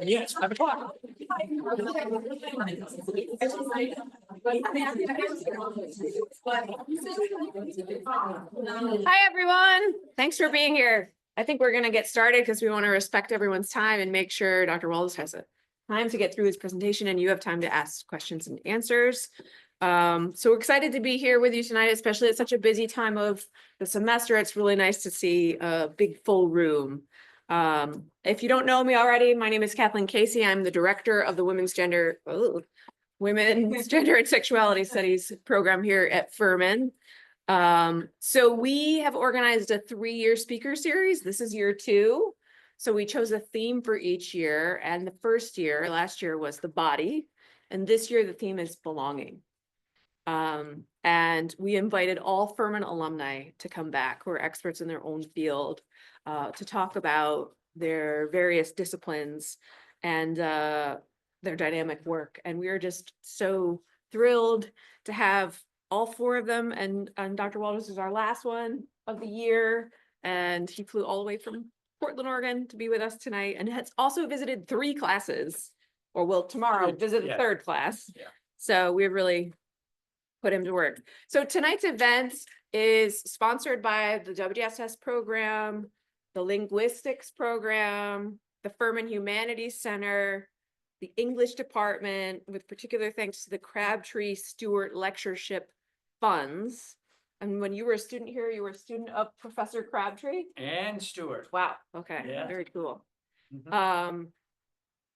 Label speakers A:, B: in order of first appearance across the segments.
A: Yes, 5 o'clock.
B: Hi, everyone. Thanks for being here. I think we're going to get started because we want to respect everyone's time and make sure Dr. Wallace has a time to get through his presentation and you have time to ask questions and answers. So we're excited to be here with you tonight, especially at such a busy time of the semester. It's really nice to see a big full room. If you don't know me already, my name is Kathleen Casey. I'm the director of the Women's Gender and Sexuality Studies program here at Furman. So we have organized a 3-year speaker series. This is year 2. So we chose a theme for each year. And the first year, last year, was the body. And this year, the theme is belonging. And we invited all Furman alumni to come back who are experts in their own field to talk about their various disciplines and their dynamic work. And we are just so thrilled to have all 4 of them. And Dr. Walters is our last one of the year. And he flew all the way from Portland, Oregon to be with us tonight and has also visited 3 classes, or will tomorrow visit the 3rd class.
A: Yeah.
B: So we really put him to work. So tonight's event is sponsored by the WSS program, the Linguistics program, the Furman Humanities Center, the English department, with particular thanks to the Crabtree Stewart Lectureship Funds. And when you were a student here, you were a student of Professor Crabtree?
A: And Stewart.
B: Wow, okay,
A: Yeah.
B: very cool.
A: Mhm.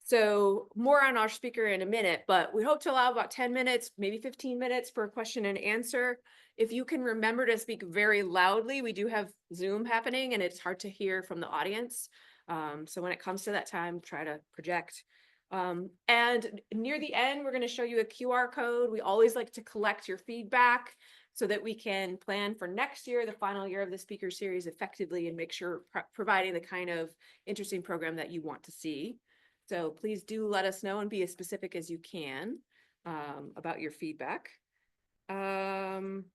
B: So more on our speaker in a minute, but we hope to allow about 10 minutes, maybe 15 minutes for a question and answer. If you can remember to speak very loudly, we do have Zoom happening and it's hard to hear from the audience. So when it comes to that time, try to project. And near the end, we're going to show you a QR code. We always like to collect your feedback so that we can plan for next year, the final year of the speaker series effectively, and make sure providing the kind of interesting program that you want to see. So please do let us know and be as specific as you can about your feedback. And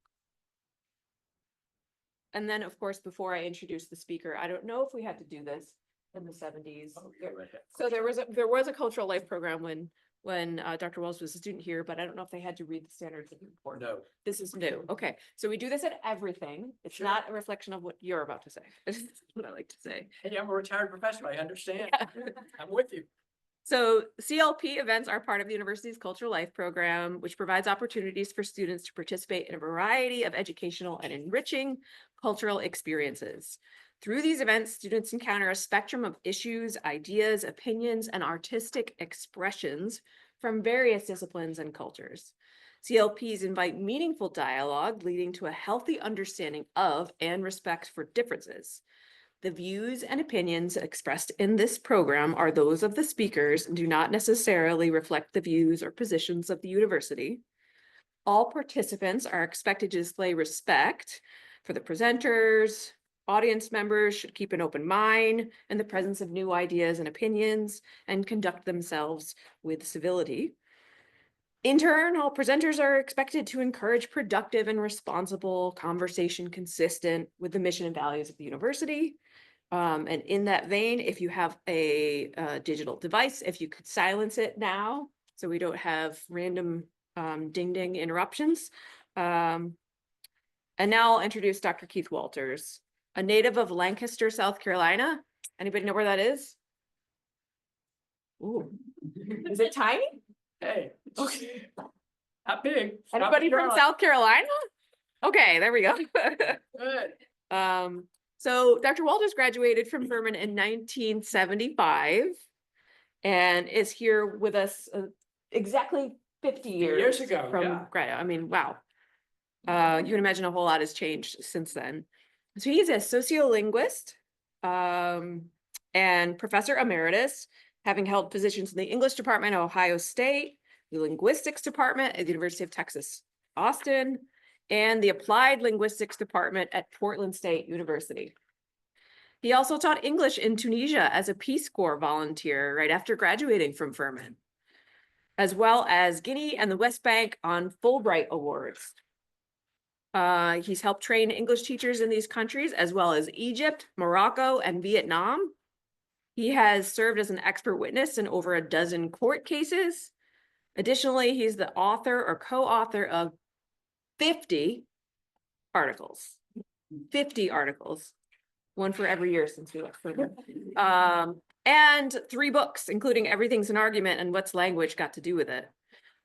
B: then, of course, before I introduce the speaker, I don't know if we had to do this in the 70s.
A: Oh, yeah, right.
B: So there was a cultural life program when Dr. Wells was a student here, but I don't know if they had to read the standards of the report.
A: No.
B: This is new. Okay, so we do this at everything. It's
A: Sure.
B: not a reflection of what you're about to say. That's what I like to say.
A: Hey, I'm a retired professor. I understand.
B: Yeah.
A: I'm with you.
B: So CLP events are part of the university's cultural life program, which provides opportunities for students to participate in a variety of educational and enriching cultural experiences. Through these events, students encounter a spectrum of issues, ideas, opinions, and artistic expressions from various disciplines and cultures. CLPs invite meaningful dialogue, leading to a healthy understanding of and respect for differences. The views and opinions expressed in this program are those of the speakers and do not necessarily reflect the views or positions of the university. All participants are expected to display respect for the presenters. Audience members should keep an open mind in the presence of new ideas and opinions and conduct themselves with civility. In turn, all presenters are expected to encourage productive and responsible conversation consistent with the mission and values of the university. And in that vein, if you have a digital device, if you could silence it now, so we don't have random ding ding interruptions. And now I'll introduce Dr. Keith Walters, a native of Lancaster, South Carolina. Anybody know where that is? Ooh, is it tiny?
A: Hey.
B: Okay.
A: Not big.
B: Anybody from South Carolina? Okay, there we go.
A: Good.
B: So Dr. Walters graduated from Furman in 1975 and is here with us exactly 50 years
A: ago.
B: from
A: Yeah.
B: grad. I mean, wow. You can imagine a whole lot has changed since then. So he's a sociolinguist and professor emeritus, having held positions in the English department at Ohio State, the linguistics department at the University of Texas, Austin, and the Applied Linguistics Department at Portland State University. He also taught English in Tunisia as a Peace Corps volunteer right after graduating from Furman, as well as Guinea and the West Bank on Fulbright Awards. He's helped train English teachers in these countries, as well as Egypt, Morocco, and Vietnam. He has served as an expert witness in over a dozen court cases. Additionally, he's the author or co-author of 50 articles. 50 articles. One for every year since we left. And 3 books, including Everything's an Argument and What's Language Got to Do with It.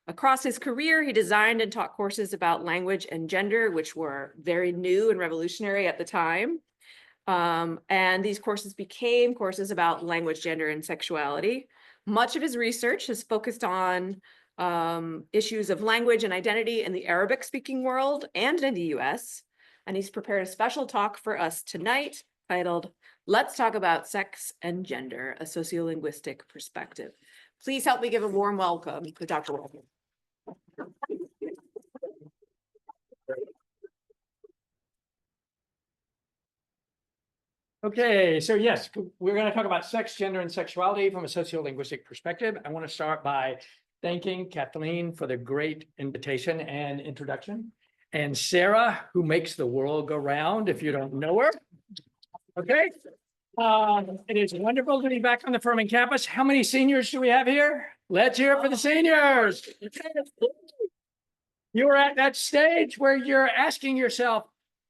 B: Across his career, he designed and taught courses about language and gender, which were very new and revolutionary at the time. And these courses became courses about language, gender, and sexuality. Much of his research has focused on issues of language and identity in the Arabic-speaking world and in the US. And he's prepared a special talk for us tonight titled, "Let's Talk About Sex and Gender, a Sociolinguistic Perspective." Please help me give a warm welcome to Dr. Waldman.
C: Okay, so yes, we're going to talk about sex, gender, and sexuality from a sociolinguistic perspective. I want to start by thanking Kathleen for the great invitation and introduction, and Sarah, who makes the world go round, if you don't know her. Okay, it is wonderful to be back on the Furman campus. How many seniors do we have here? Let's hear it for the seniors. You're at that stage where you're asking yourself,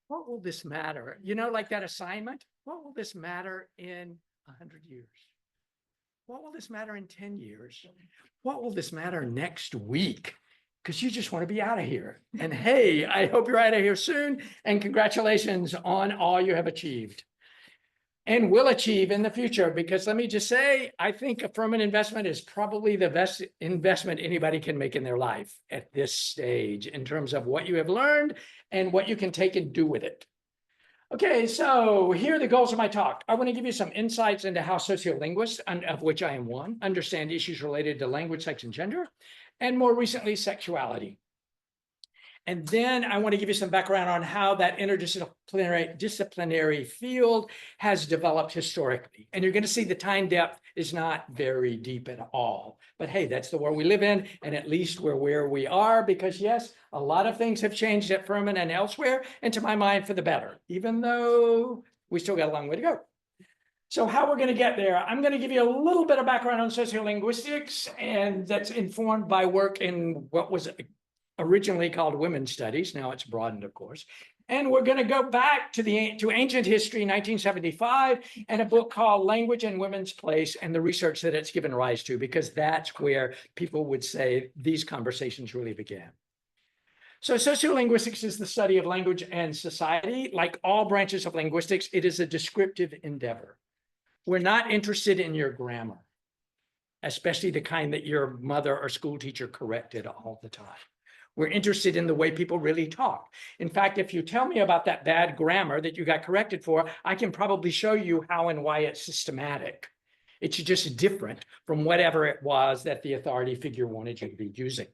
C: what will this matter? You know, like that assignment, what will this matter in 100 years? What will this matter in 10 years? What will this matter next week? Because you just want to be out of here. And hey, I hope you're out of here soon. And congratulations on all you have achieved and will achieve in the future. Because let me just say, I think a Furman investment is probably the best investment anybody can make in their life at this stage in terms of what you have learned and what you can take and do with it. Okay, so here are the goals of my talk. I want to give you some insights into how sociolinguists, of which I am one, understand issues related to language, sex, and gender, and more recently, sexuality. And then I want to give you some background on how that interdisciplinary field has developed historically. And you're going to see the time depth is not very deep at all. But hey, that's the world we live in, and at least we're where we are, because yes, a lot of things have changed at Furman and elsewhere, and to my mind, for the better, even though we still got a long way to go. So how we're going to get there, I'm going to give you a little bit of background on sociolinguistics, and that's informed by work in what was originally called women's studies. Now it's broadened, of course. And we're going to go back to ancient history, 1975, and a book called Language and Women's Place and the research that it's given rise to, because that's where people would say these conversations really began. So sociolinguistics is the study of language and society. Like all branches of linguistics, it is a descriptive endeavor. We're not interested in your grammar, especially the kind that your mother or school teacher corrected all the time. We're interested in the way people really talk. In fact, if you tell me about that bad grammar that you got corrected for, I can probably show you how and why it's systematic. It's just different from whatever it was that the authority figure wanted you to be using.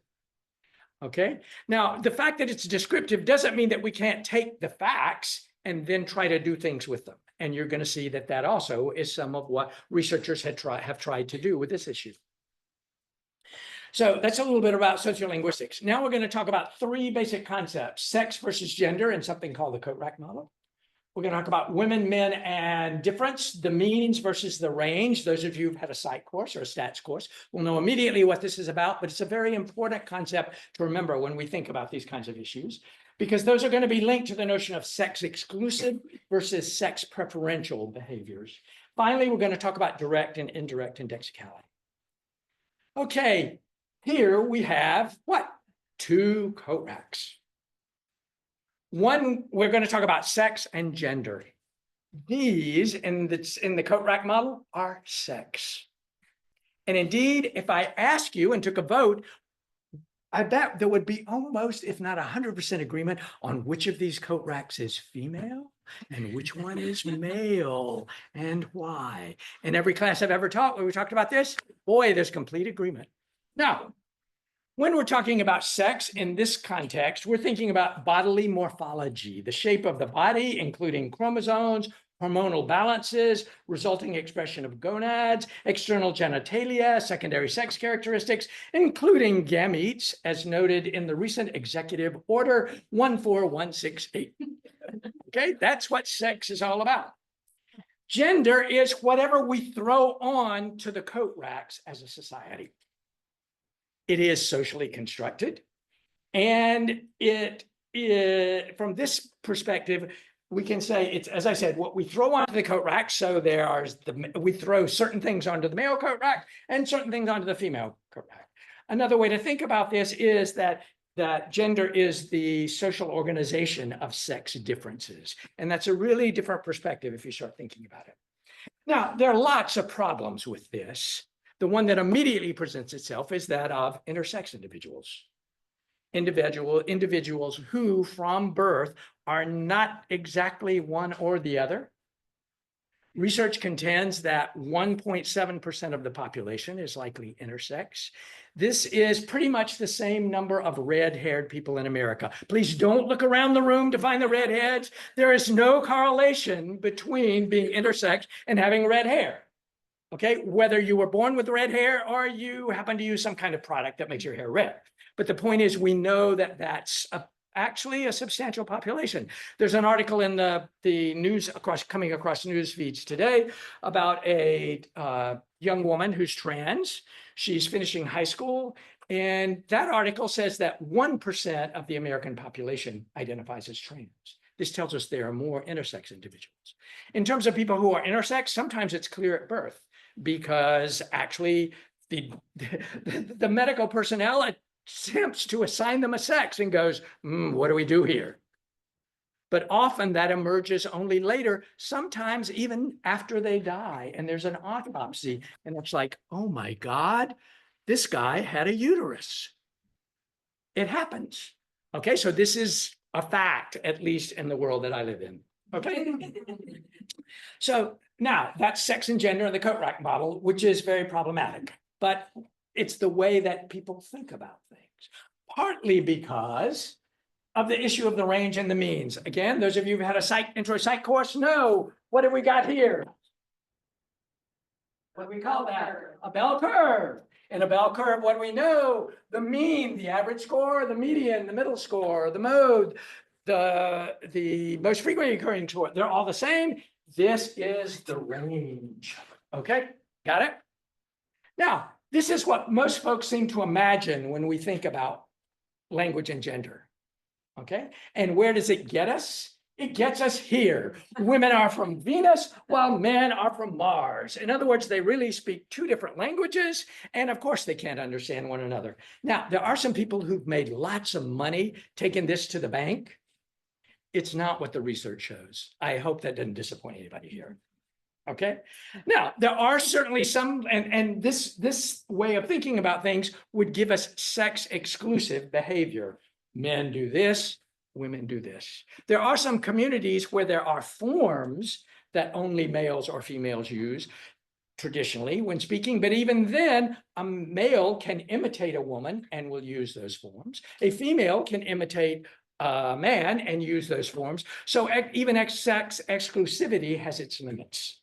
C: Okay? Now, the fact that it's descriptive doesn't mean that we can't take the facts and then try to do things with them. And you're going to see that that also is some of what researchers have tried to do with this issue. So that's a little bit about sociolinguistics. Now we're going to talk about 3 basic concepts: sex versus gender and something called the coat rack model. We're going to talk about women, men, and difference, the means versus the range. Those of you who've had a psych course or a stats course will know immediately what this is about, but it's a very important concept to remember when we think about these kinds of issues, because those are going to be linked to the notion of sex exclusive versus sex preferential behaviors. Finally, we're going to talk about direct and indirect indexicality. Okay. Here we have what? 2 coat racks. One, we're going to talk about sex and gender. These in the coat rack model are sex. And indeed, if I ask you and took a vote, I bet there would be almost, if not 100% agreement on which of these coat racks is female and which one is male and why. In every class I've ever taught where we talked about this, boy, there's complete agreement. Now, when we're talking about sex in this context, we're thinking about bodily morphology, the shape of the body, including chromosomes, hormonal balances, resulting expression of gonads, external genitalia, secondary sex characteristics, including gametes, as noted in the recent Executive Order 14168. Okay, that's what sex is all about. Gender is whatever we throw on to the coat racks as a society. It is socially constructed. And from this perspective, we can say it's, as I said, what we throw onto the coat rack. So we throw certain things onto the male coat rack and certain things onto the female coat rack. Another way to think about this is that gender is the social organization of sex differences. And that's a really different perspective if you start thinking about it. Now, there are lots of problems with this. The one that immediately presents itself is that of intersex individuals. Individuals who from birth are not exactly one or the other. Research contends that 1.7% of the population is likely intersex. This is pretty much the same number of red-haired people in America. Please don't look around the room to find the redheads. There is no correlation between being intersex and having red hair. Okay, whether you were born with red hair or you happen to use some kind of product that makes your hair red. But the point is, we know that that's actually a substantial population. There's an article in the news coming across news feeds today about a young woman who's trans. She's finishing high school. And that article says that 1% of the American population identifies as trans. This tells us there are more intersex individuals. In terms of people who are intersex, sometimes it's clear at birth because actually the medical personnel attempts to assign them a sex and goes, what do we do here? But often that emerges only later, sometimes even after they die, and there's an autopsy, and it's like, oh my God, this guy had a uterus. It happens. Okay, so this is a fact, at least in the world that I live in. Okay. So now that's sex and gender in the coat rack model, which is very problematic, but it's the way that people think about things, partly because of the issue of the range and the means. Again, those of you who've had a intro psych course know, what have we got here? What do we call that? A bell curve. In a bell curve, what do we know? The mean, the average score, the median, the middle score, the mode, the most frequently occurring score, they're all the same. This is the range. Okay, got it? Now, this is what most folks seem to imagine when we think about language and gender. Okay, and where does it get us? It gets us here. Women are from Venus while men are from Mars. In other words, they really speak two different languages, and of course they can't understand one another. Now, there are some people who've made lots of money taking this to the bank. It's not what the research shows. I hope that doesn't disappoint anybody here. Okay. Now, there are certainly some, and this way of thinking about things would give us sex exclusive behavior. Men do this, women do this. There are some communities where there are forms that only males or females use traditionally when speaking, but even then, a male can imitate a woman and will use those forms. A female can imitate a man and use those forms. So even sex exclusivity has its limits.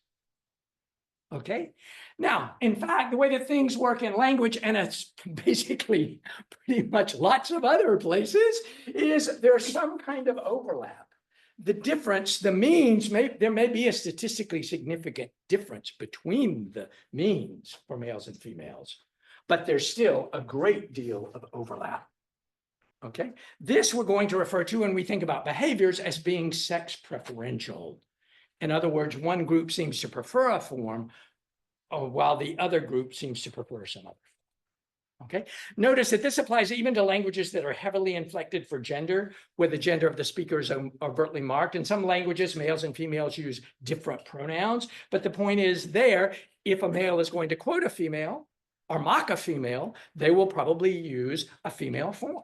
C: Okay. Now, in fact, the way that things work in language, and it's basically pretty much lots of other places, is there's some kind of overlap. The difference, the means, there may be a statistically significant difference between the means for males and females, but there's still a great deal of overlap. Okay. This we're going to refer to when we think about behaviors as being sex preferential. In other words, one group seems to prefer a form, while the other group seems to prefer some other. Okay. Notice that this applies even to languages that are heavily inflected for gender, where the gender of the speaker is overtly marked. In some languages, males and females use different pronouns. But the point is there, if a male is going to quote a female or mock a female, they will probably use a female form.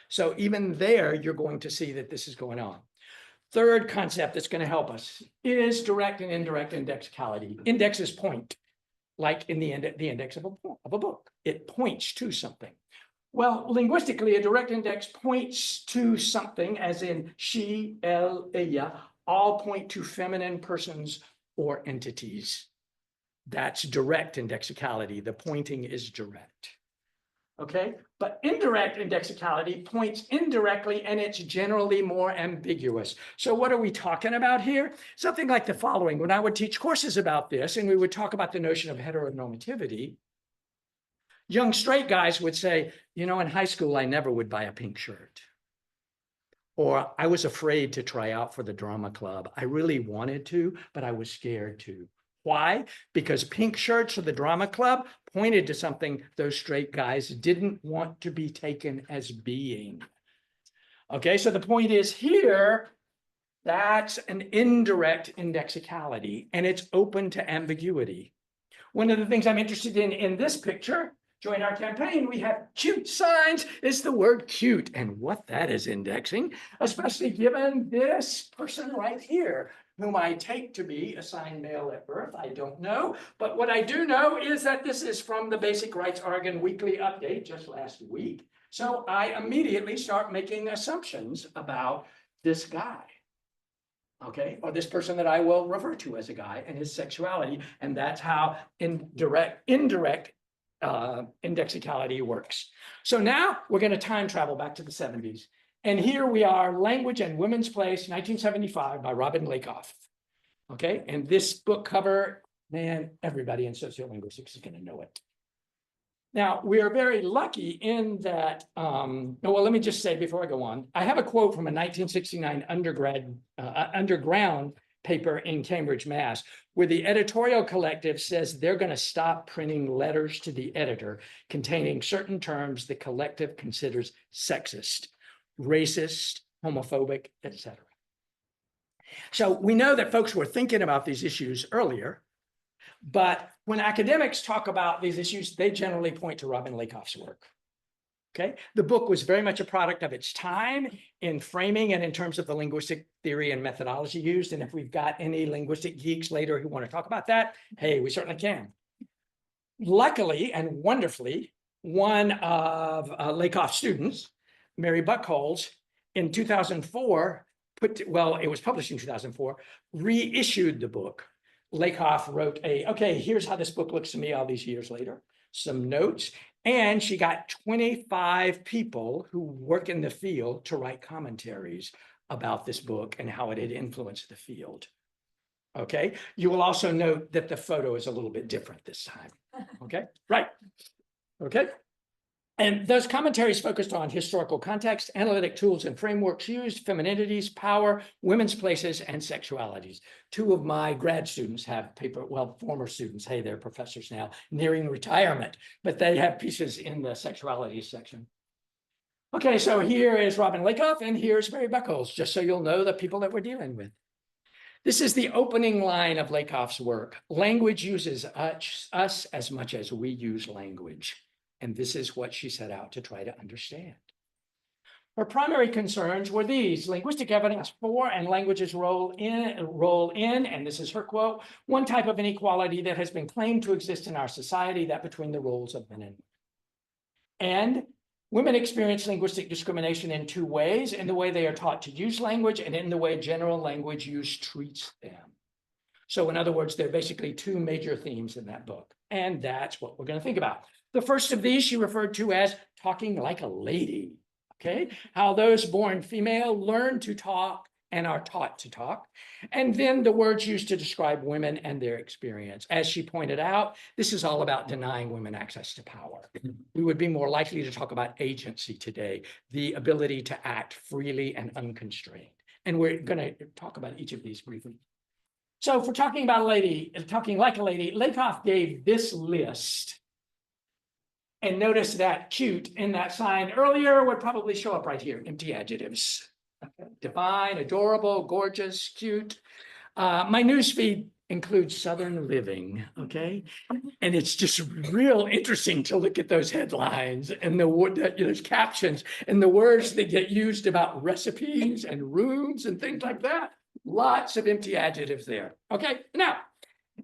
C: So even there, you're going to see that this is going on. Third concept that's going to help us is direct and indirect indexicality. Indexes point, like in the index of a book. It points to something. Well, linguistically, a direct index points to something, as in she, elle, ella, all point to feminine persons or entities. That's direct indexicality. The pointing is direct. Okay, but indirect indexicality points indirectly and it's generally more ambiguous. So what are we talking about here? Something like the following. When I would teach courses about this and we would talk about the notion of heteronormativity, young straight guys would say, you know, in high school, I never would buy a pink shirt. Or I was afraid to try out for the drama club. I really wanted to, but I was scared to. Why? Because pink shirts for the drama club pointed to something those straight guys didn't want to be taken as being. Okay, so the point is here, that's an indirect indexicality, and it's open to ambiguity. One of the things I'm interested in this picture, join our campaign, we have cute signs. It's the word cute and what that is indexing, especially given this person right here, whom I take to be assigned male at birth. I don't know, but what I do know is that this is from the Basic Rights Oregon Weekly Update just last week. So I immediately start making assumptions about this guy. Okay, or this person that I will refer to as a guy and his sexuality. And that's how indirect indexicality works. So now we're going to time travel back to the 70s. And here we are, Language and Women's Place, 1975 by Robin Lakoff. Okay, and this book cover, man, everybody in sociolinguistics is going to know it. Now, we are very lucky in that, well, let me just say before I go on, I have a quote from a 1969 underground paper in Cambridge, Mass, where the editorial collective says they're going to stop printing letters to the editor containing certain terms the collective considers sexist, racist, homophobic, etc. So we know that folks were thinking about these issues earlier, but when academics talk about these issues, they generally point to Robin Lakoff's work. Okay, the book was very much a product of its time in framing and in terms of the linguistic theory and methodology used. And if we've got any linguistic geeks later who want to talk about that, hey, we certainly can. Luckily and wonderfully, one of Lakoff's students, Mary Buckholz, in 2004, it was published in 2004, reissued the book. Lakoff wrote okay, here's how this book looks to me all these years later, some notes, and she got 25 people who work in the field to write commentaries about this book and how it had influenced the field. Okay, you will also note that the photo is a little bit different this time. Okay, right. Okay. And those commentaries focused on historical context, analytic tools and frameworks used, femininities, power, women's places, and sexualities. Two of my grad students have former students, hey, they're professors now, nearing retirement, but they have pieces in the sexualities section. Okay, so here is Robin Lakoff, and here's Mary Buckholz, just so you'll know the people that we're dealing with. This is the opening line of Lakoff's work. Language uses us as much as we use language. And this is what she set out to try to understand. Her primary concerns were these: linguistic evidence for and language's role in, and this is her quote, one type of inequality that has been claimed to exist in our society, that between the roles of men and women. And women experience linguistic discrimination in two ways: in the way they are taught to use language and in the way general language use treats them. So in other words, there are basically two major themes in that book, and that's what we're going to think about. The first of these she referred to as talking like a lady, okay? How those born female learn to talk and are taught to talk. And then the words used to describe women and their experience. As she pointed out, this is all about denying women access to power. We would be more likely to talk about agency today, the ability to act freely and unconstrained. And we're going to talk about each of these briefly. So for talking about a lady, talking like a lady, Lakoff gave this list. And notice that cute in that sign earlier would probably show up right here, empty adjectives. Okay. Divine, adorable, gorgeous, cute. My newsfeed includes Southern living, okay? And it's just real interesting to look at those headlines and those captions and the words that get used about recipes and rooms and things like that. Lots of empty adjectives there. Okay, now,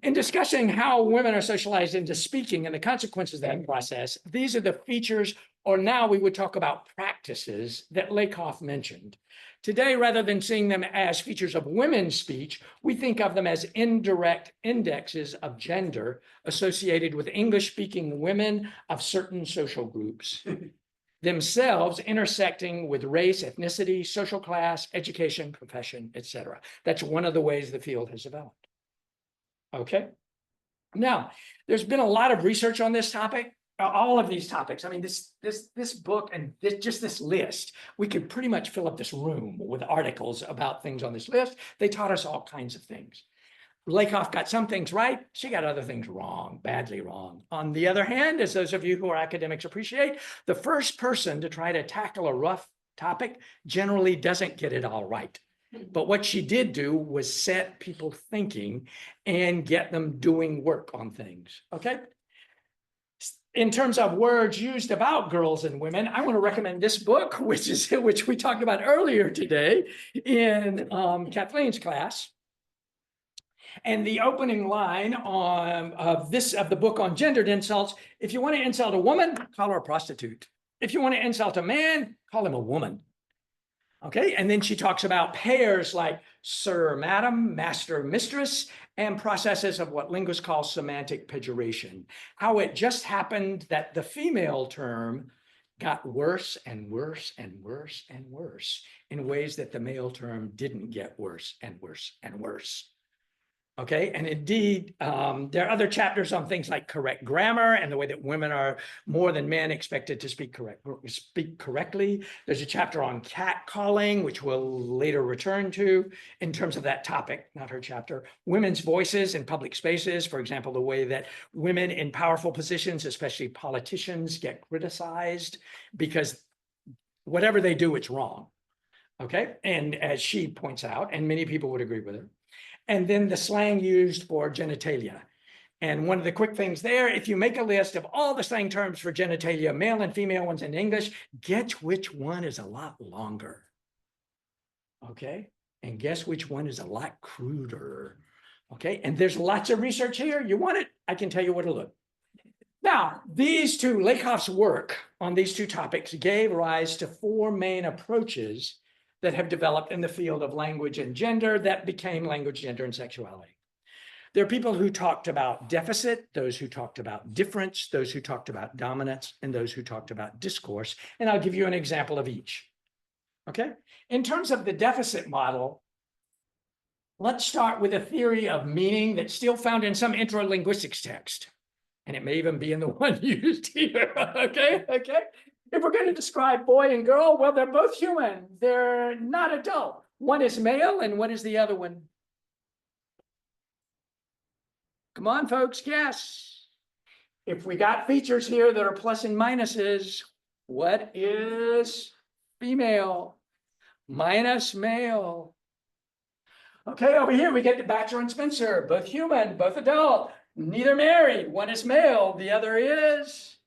C: in discussing how women are socialized into speaking and the consequences of that process, these are the features, or now we would talk about practices that Lakoff mentioned. Today, rather than seeing them as features of women's speech, we think of them as indirect indexes of gender associated with English-speaking women of certain social groups, themselves intersecting with race, ethnicity, social class, education, profession, etc. That's one of the ways the field has developed. Okay. Now, there's been a lot of research on this topic. All of these topics. I mean, this book and just this list, we could pretty much fill up this room with articles about things on this list. They taught us all kinds of things. Lakoff got some things right. She got other things wrong, badly wrong. On the other hand, as those of you who are academics appreciate, the first person to try to tackle a rough topic generally doesn't get it all right. But what she did do was set people thinking and get them doing work on things. Okay. In terms of words used about girls and women, I want to recommend this book, which we talked about earlier today in Kathleen's class. And the opening line of the book on gendered insults: if you want to insult a woman, call her a prostitute. If you want to insult a man, call him a woman. Okay, and then she talks about pairs like sir, madam, master, mistress, and processes of what linguists call semantic pejoration. How it just happened that the female term got worse and worse and worse and worse in ways that the male term didn't get worse and worse and worse. Okay, and indeed, there are other chapters on things like correct grammar and the way that women are more than men expected to speak correctly. There's a chapter on catcalling, which we'll later return to in terms of that topic, not her chapter. Women's voices in public spaces, for example, the way that women in powerful positions, especially politicians, get criticized because whatever they do, it's wrong. Okay, and as she points out, and many people would agree with her. And then the slang used for genitalia. And one of the quick things there, if you make a list of all the slang terms for genitalia, male and female ones in English, guess which one is a lot longer. Okay, and guess which one is a lot cruder. Okay, and there's lots of research here. You want it? I can tell you where to look. Now, these two, Lakoff's work on these two topics gave rise to four main approaches that have developed in the field of language and gender that became language, gender, and sexuality. There are people who talked about deficit, those who talked about difference, those who talked about dominance, and those who talked about discourse. And I'll give you an example of each. Okay? In terms of the deficit model, let's start with a theory of meaning that's still found in some intro-linguistics text. And it may even be in the one used here. Okay? If we're going to describe boy and girl, well, they're both human. They're not adult. One is male and one is the other one. Come on, folks, guess. If we got features here that are plus and minuses, what is female minus male? Okay, over here we get the Bachelor and Spencer, both human, both adult, neither married. One is male, the other is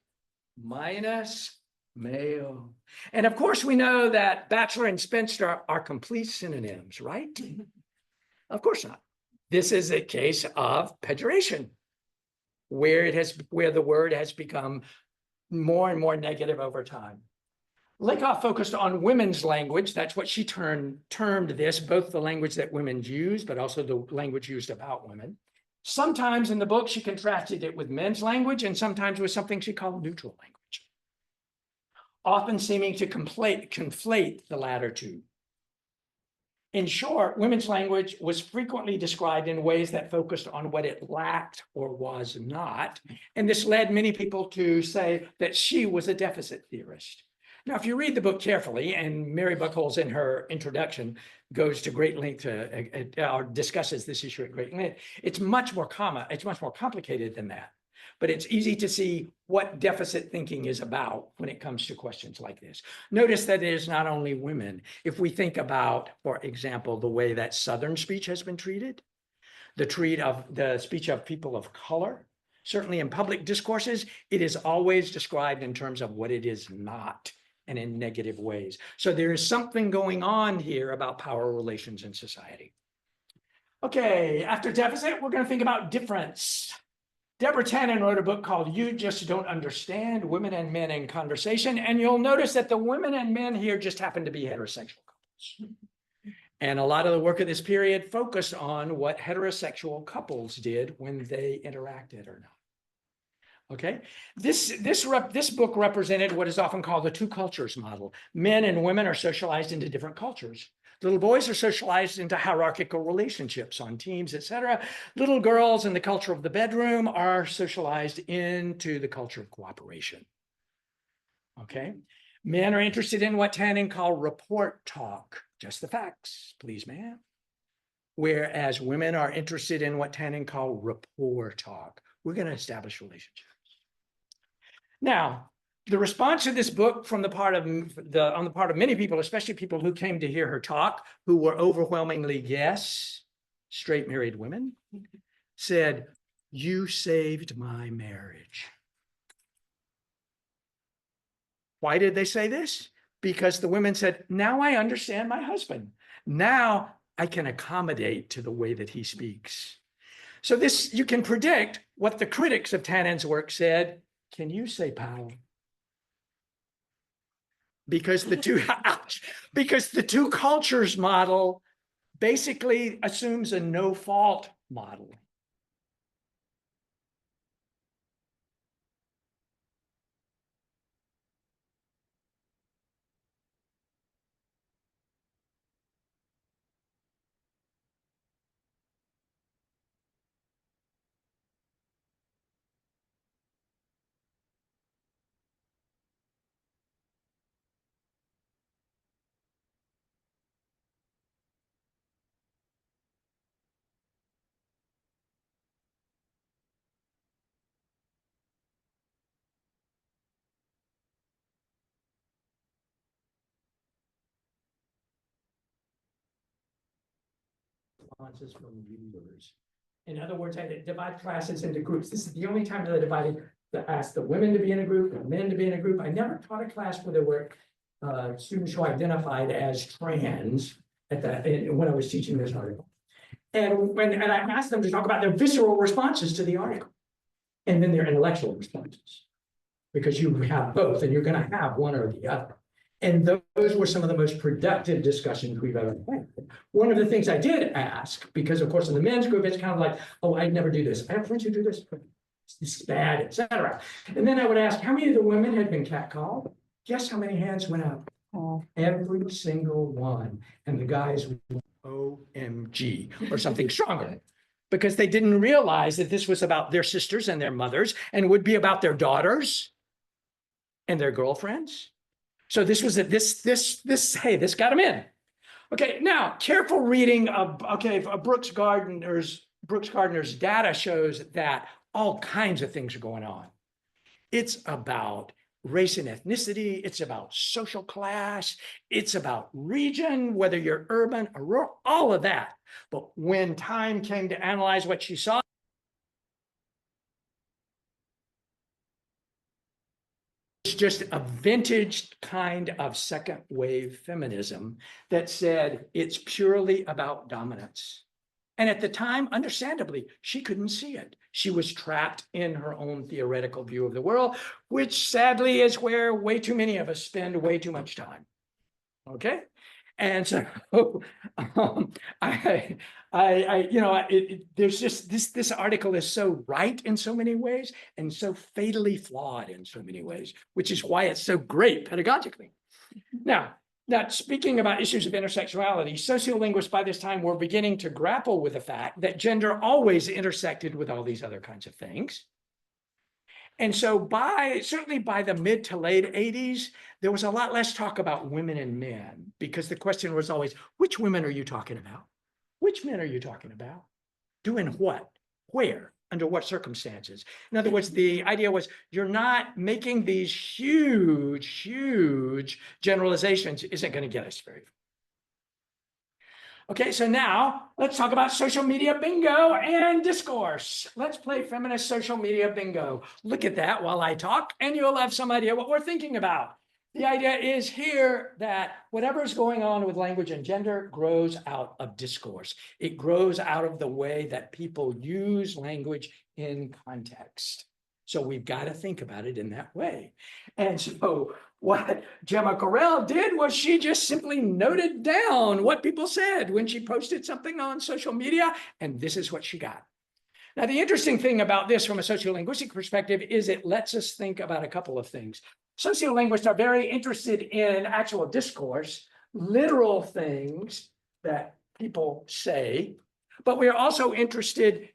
C: minus male. And of course, we know that Bachelor and Spinster are complete synonyms, right? Of course not. This is a case of pejoration, where the word has become more and more negative over time. Lakoff focused on women's language. That's what she termed this, both the language that women use, but also the language used about women. Sometimes in the book, she contrasted it with men's language and sometimes with something she called neutral language, often seeming to conflate the latter two. In short, women's language was frequently described in ways that focused on what it lacked or was not, and this led many people to say that she was a deficit theorist. Now, if you read the book carefully, and Mary Buchholz in her introduction goes to great length or discusses this issue at great length, it's much more complicated than that. But it's easy to see what deficit thinking is about when it comes to questions like this. Notice that it is not only women. If we think about, for example, the way that Southern speech has been treated, the speech of people of color, certainly in public discourses, it is always described in terms of what it is not and in negative ways. So there is something going on here about power relations in society. Okay, after deficit, we're going to think about difference. Deborah Tannen wrote a book called You Just Don't Understand, Women and Men in Conversation. And you'll notice that the women and men here just happen to be heterosexual couples. And a lot of the work of this period focused on what heterosexual couples did when they interacted or not. Okay, this book represented what is often called the two cultures model. Men and women are socialized into different cultures. Little boys are socialized into hierarchical relationships on teams, etc. Little girls in the culture of the bedroom are socialized into the culture of cooperation. Okay, men are interested in what Tannen called report talk, just the facts, please, ma'am. Whereas women are interested in what Tannen called rapport talk. We're going to establish relationships. Now, the response to this book from on the part of many people, especially people who came to hear her talk, who were overwhelmingly yes, straight married women, said, "You saved my marriage." Why did they say this? Because the women said, "Now I understand my husband. Now I can accommodate to the way that he speaks." So this, you can predict what the critics of Tannen's work said. Can you say Powell? Because the two cultures model basically assumes a no fault model. Responses from readers. In other words, I divide classes into groups. This is the only time that I divided to ask the women to be in a group, the men to be in a group. I never taught a class where there were students who identified as trans when I was teaching this article. And I asked them to talk about their visceral responses to the article, and then their intellectual responses, because you have both, and you're going to have one or the other. And those were some of the most productive discussions we've ever had. One of the things I did ask, because of course in the men's group, it's kind of like, oh, I'd never do this. I have friends who do this. It's bad, etc. And then I would ask, how many of the women had been catcalled? Guess how many hands went up? Oh, every single one. And the guys went, OMG, or something stronger. Because they didn't realize that this was about their sisters and their mothers, and would be about their daughters and their girlfriends. So this was hey, this got them in. Okay, now careful reading of Brooks Gardner's data shows that all kinds of things are going on. It's about race and ethnicity, it's about social class, it's about region, whether you're urban or rural, all of that. But when time came to analyze what she saw, it's just a vintage kind of second wave feminism that said it's purely about dominance. And at the time, understandably, she couldn't see it. She was trapped in her own theoretical view of the world, which sadly is where way too many of us spend way too much time. Okay? And so there's just this article is so right in so many ways and so fatally flawed in so many ways, which is why it's so great pedagogically. Now, speaking about issues of intersectionality, sociolinguists by this time were beginning to grapple with the fact that gender always intersected with all these other kinds of things. And so certainly by the mid to late 80s, there was a lot less talk about women and men, because the question was always, which women are you talking about? Which men are you talking about? Doing what? Where? Under what circumstances? In other words, the idea was you're not making these huge generalizations isn't going to get us very far. Okay, so now let's talk about social media bingo and discourse. Let's play feminist social media bingo. Look at that while I talk, and you'll have some idea what we're thinking about. The idea is here that whatever's going on with language and gender grows out of discourse. It grows out of the way that people use language in context. So we've got to think about it in that way. And so what Gemma Correll did was she just simply noted down what people said when she posted something on social media, and this is what she got. Now, the interesting thing about this from a sociolinguistic perspective is it lets us think about a couple of things. Sociolinguists are very interested in actual discourse, literal things that people say, but we are also interested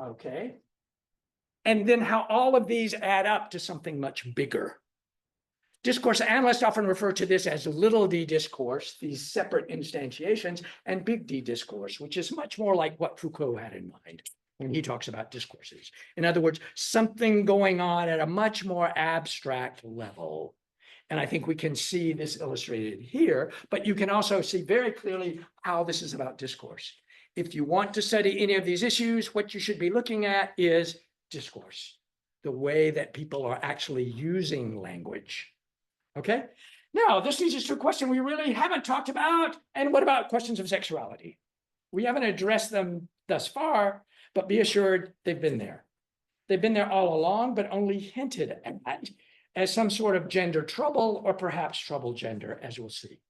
C: okay. And then how all of these add up to something much bigger. Discourse analysts often refer to this as little d discourse, these separate instantiations, and big D discourse, which is much more like what Foucault had in mind when he talks about discourses. In other words, something going on at a much more abstract level. And I think we can see this illustrated here, but you can also see very clearly how this is about discourse. If you want to study any of these issues, what you should be looking at is discourse, the way that people are actually using language. Okay, now this leads us to a question we really haven't talked about. And what about questions of sexuality? We haven't addressed them thus far, but be assured they've been there. They've been there all along, but only hinted at as some sort of gender trouble or perhaps trouble gender, as we'll see.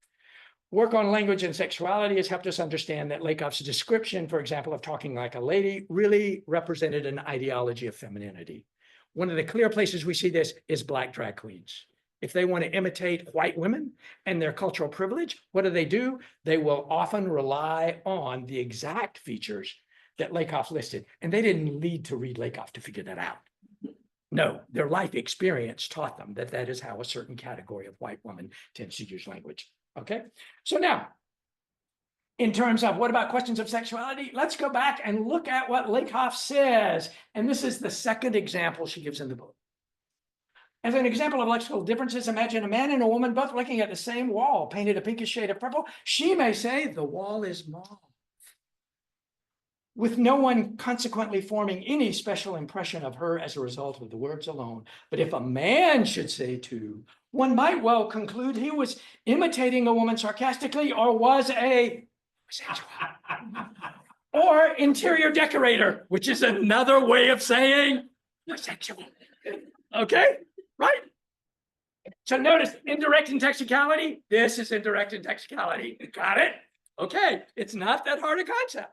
C: Work on language and sexuality has helped us understand that Lakoff's description, for example, of talking like a lady really represented an ideology of femininity. One of the clear places we see this is Black drag queens. If they want to imitate white women and their cultural privilege, what do? They will often rely on the exact features that Lakoff listed. And they didn't need to read Lakoff to figure that out. No, their life experience taught them that that is how a certain category of white woman tends to use language. Okay, so now, in terms of what about questions of sexuality, let's go back and look at what Lakoff says. And this is the second example she gives in the book. As an example of lexical differences, imagine a man and a woman both looking at the same wall, painted a pinkish shade of purple. She may say the wall is mauve, with no one consequently forming any special impression of her as a result of the words alone. But if a man should say too, one might well conclude he was imitating a woman sarcastically or was a or interior decorator, which is another way of saying sexual. Okay, right? So notice indirect intextuality. This is indirect intextuality. Got it? Okay, it's not that hard a concept.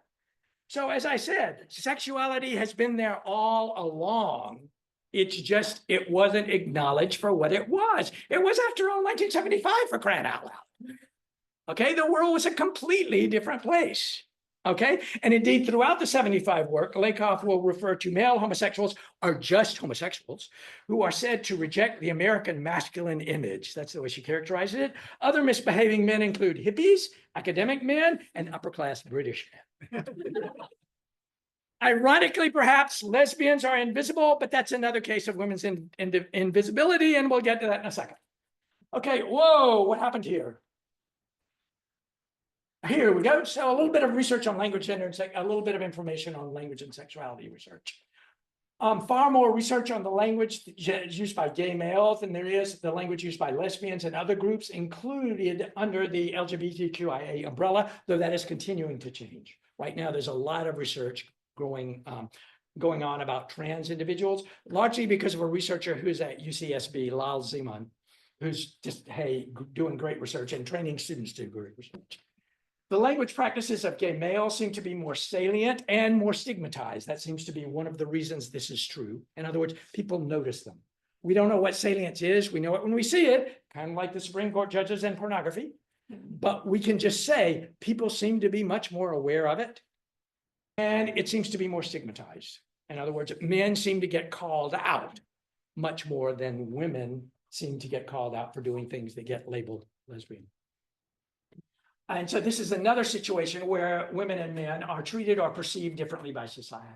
C: So as I said, sexuality has been there all along. It's just, it wasn't acknowledged for what it was. It was, after all, 1975, for crying out loud. Okay, the world was a completely different place. Okay, and indeed, throughout the 75 work, Lakoff will refer to male homosexuals or just homosexuals who are said to reject the American masculine image. That's the way she characterizes it. Other misbehaving men include hippies, academic men, and upper-class British men. Ironically, perhaps lesbians are invisible, but that's another case of women's invisibility, and we'll get to that in a second. Okay, whoa, what happened here? Here we go. So a little bit of research on language, gender, and a little bit of information on language and sexuality research. Far more research on the language used by gay males than there is the language used by lesbians and other groups included under the LGBTQIA umbrella, though that is continuing to change. Right now, there's a lot of research going on about trans individuals, largely because of a researcher who's at UCSB, Lal Zeman, who's just, hey, doing great research and training students to do great research. The language practices of gay males seem to be more salient and more stigmatized. That seems to be one of the reasons this is true. In other words, people notice them. We don't know what salience is. We know it when we see it, kind of like the Supreme Court judges and pornography. But we can just say people seem to be much more aware of it. And it seems to be more stigmatized. In other words, men seem to get called out much more than women seem to get called out for doing things that get labeled lesbian. And so this is another situation where women and men are treated or perceived differently by society.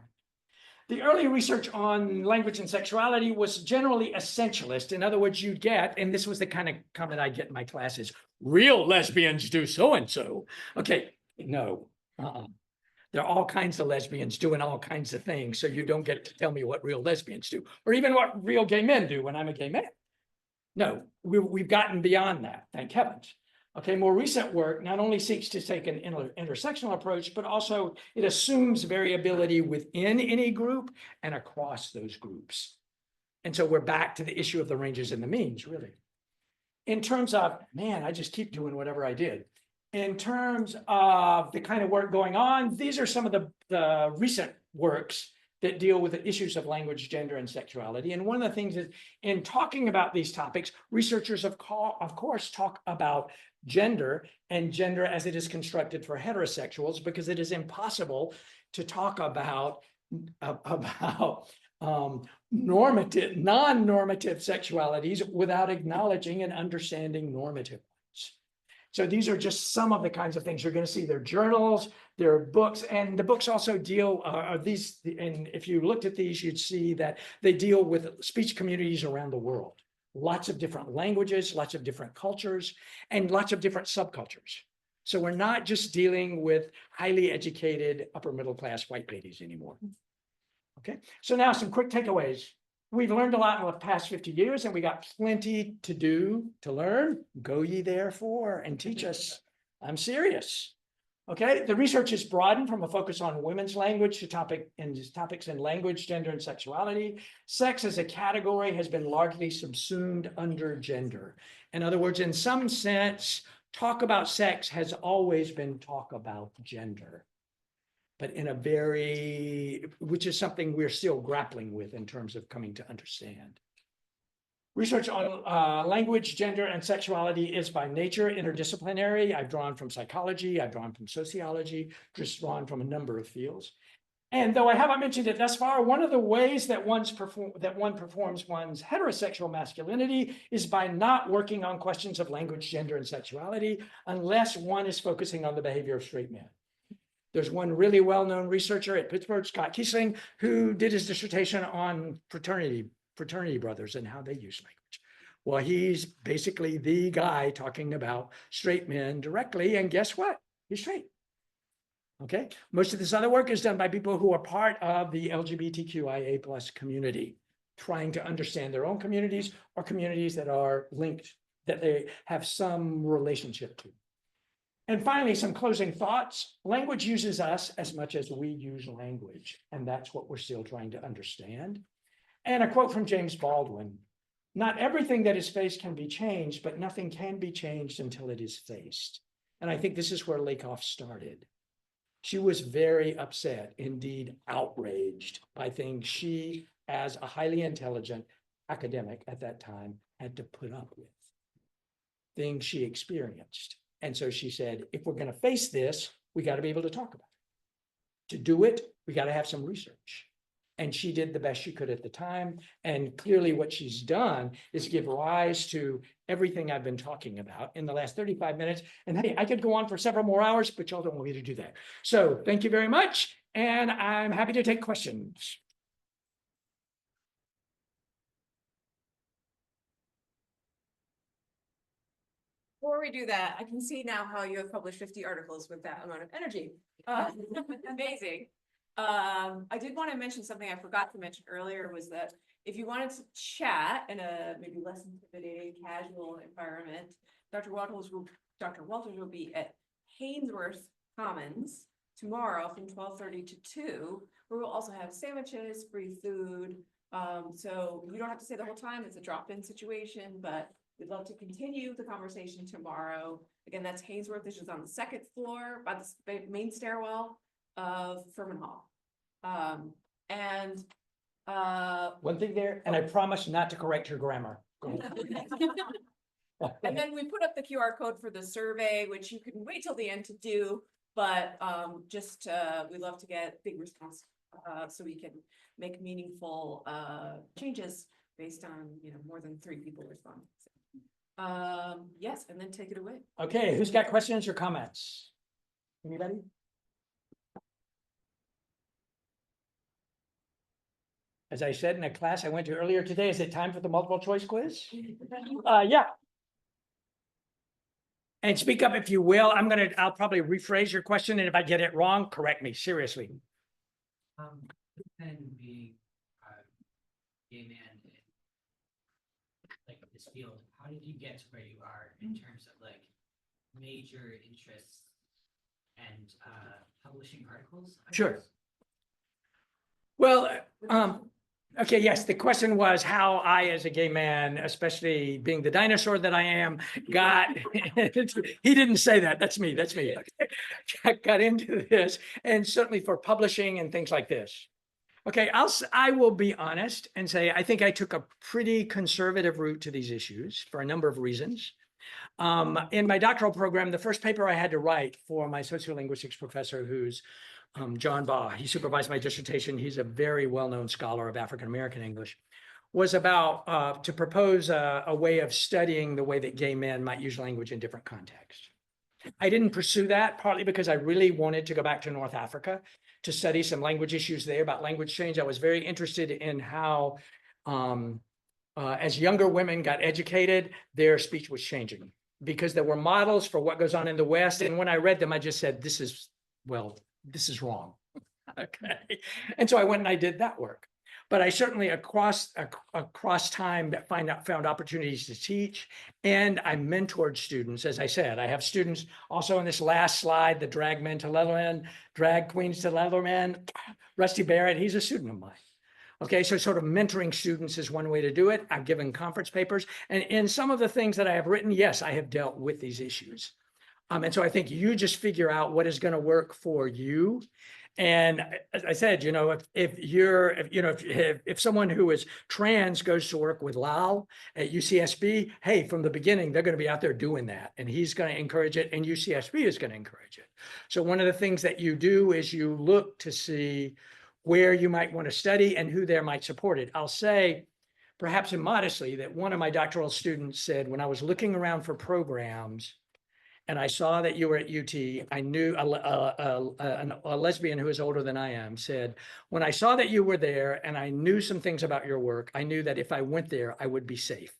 C: The early research on language and sexuality was generally essentialist. In other words, you'd get, and this was the kind of comment I get in my classes, real lesbians do so-and-so. Okay, no. There are all kinds of lesbians doing all kinds of things, so you don't get to tell me what real lesbians do, or even what real gay men do when I'm a gay man. No, we've gotten beyond that, thank heavens. Okay, more recent work not only seeks to take an intersectional approach, but also it assumes variability within any group and across those groups. And so we're back to the issue of the ranges and the means, really. In terms of, man, I just keep doing whatever I did. In terms of the kind of work going on, these are some of the recent works that deal with the issues of language, gender, and sexuality. And one of the things is, in talking about these topics, researchers of course talk about gender and gender as it is constructed for heterosexuals, because it is impossible to talk about normative, non-normative sexualities without acknowledging and understanding normative ones. So these are just some of the kinds of things you're going to see. Their journals, their books, and the books also deal these. And if you looked at these, you'd see that they deal with speech communities around the world. Lots of different languages, lots of different cultures, and lots of different subcultures. So we're not just dealing with highly educated upper middle class white ladies anymore. Okay, so now some quick takeaways. We've learned a lot in the past 50 years, and we got plenty to do to learn. Go ye therefore and teach us. I'm serious. Okay, the research has broadened from a focus on women's language to topics in language, gender, and sexuality. Sex as a category has been largely subsumed under gender. In other words, in some sense, talk about sex has always been talk about gender, but in a which is something we're still grappling with in terms of coming to understand. Research on language, gender, and sexuality is by nature interdisciplinary. I've drawn from psychology, I've drawn from sociology, just drawn from a number of fields. And though I haven't mentioned it thus far, one of the ways that one performs one's heterosexual masculinity is by not working on questions of language, gender, and sexuality unless one is focusing on the behavior of straight men. There's one really well-known researcher at Pittsburgh, Scott Kiesling, who did his dissertation on fraternity brothers and how they use language. Well, he's basically the guy talking about straight men directly, and guess what? He's straight. Okay, most of this other work is done by people who are part of the LGBTQIA+ community, trying to understand their own communities or communities that are linked, that they have some relationship to. And finally, some closing thoughts. Language uses us as much as we use language, and that's what we're still trying to understand. And a quote from James Baldwin: "Not everything that is faced can be changed, but nothing can be changed until it is faced." And I think this is where Lakoff started. She was very upset, indeed outraged, by things she, as a highly intelligent academic at that time, had to put up with, things she experienced. And so she said, if we're going to face this, we got to be able to talk about it. To do it, we got to have some research. And she did the best she could at the time. And clearly what she's done is give rise to everything I've been talking about in the last 35 minutes. And hey, I could go on for several more hours, but y'all don't want me to do that. So thank you very much. And I'm happy to take questions.
B: Before we do that, I can see now how you have published 50 articles with that amount of energy. Amazing. I did want to mention something I forgot to mention earlier, was that if you wanted to chat in a maybe less intimidating, casual environment, Dr. Walters will be at Hainsworth Commons tomorrow from 12:30 to 2, where we'll also have sandwiches, free food. So you don't have to stay the whole time. It's a drop-in situation, but we'd love to continue the conversation tomorrow. Again, that's Hainsworth, which is on the second floor by the main stairwell of Furman Hall.
C: One thing there, and I promise not to correct your grammar. Go ahead.
B: And then we put up the QR code for the survey, which you can wait till the end to do, but we'd love to get big response so we can make meaningful changes based on more than 3 people responding. Yes, and then take it away.
C: Okay, who's got questions or comments? Anybody? As I said in a class I went to earlier today, is it time for the multiple choice quiz? Yeah. And speak up if you will. I'll probably rephrase your question, and if I get it wrong, correct me, seriously.
D: Then being gay man in like this field, how did you get to where you are in terms of like major interests and publishing articles? I
C: Sure.
D: guess?
C: Well, okay, yes, the question was how I, as a gay man, especially being the dinosaur that I am, got, he didn't say that, that's me, okay. Got into this, and certainly for publishing and things like this. Okay, I will be honest and say, I think I took a pretty conservative route to these issues for a number of reasons. In my doctoral program, the first paper I had to write for my sociolinguistics professor, who's John Baugh, he supervised my dissertation. He's a very well-known scholar of African-American English, was about to propose a way of studying the way that gay men might use language in different contexts. I didn't pursue that, partly because I really wanted to go back to North Africa to study some language issues there about language change. I was very interested in how, as younger women got educated, their speech was changing because there were models for what goes on in the West. And when I read them, I just said, this is wrong. Okay. And so I went and I did that work. But I certainly across time that found opportunities to teach, and I mentored students. As I said, I have students also in this last slide, the drag men to Leatherman, drag queens to Leatherman, Rusty Barrett, he's a student of mine. Okay, so sort of mentoring students is one way to do it. I've given conference papers, and in some of the things that I have written, yes, I have dealt with these issues. And so I think you just figure out what is going to work for you. And as I said, you know, if someone who is trans goes to work with Lal at UCSB, hey, from the beginning, they're going to be out there doing that, and he's going to encourage it, and UCSB is going to encourage it. So one of the things that you do is you look to see where you might want to study and who there might support it. I'll say, perhaps immodestly, that one of my doctoral students said, when I was looking around for programs, and I saw that you were at UT, I knew a lesbian who is older than I am said, when I saw that you were there and I knew some things about your work, I knew that if I went there, I would be safe.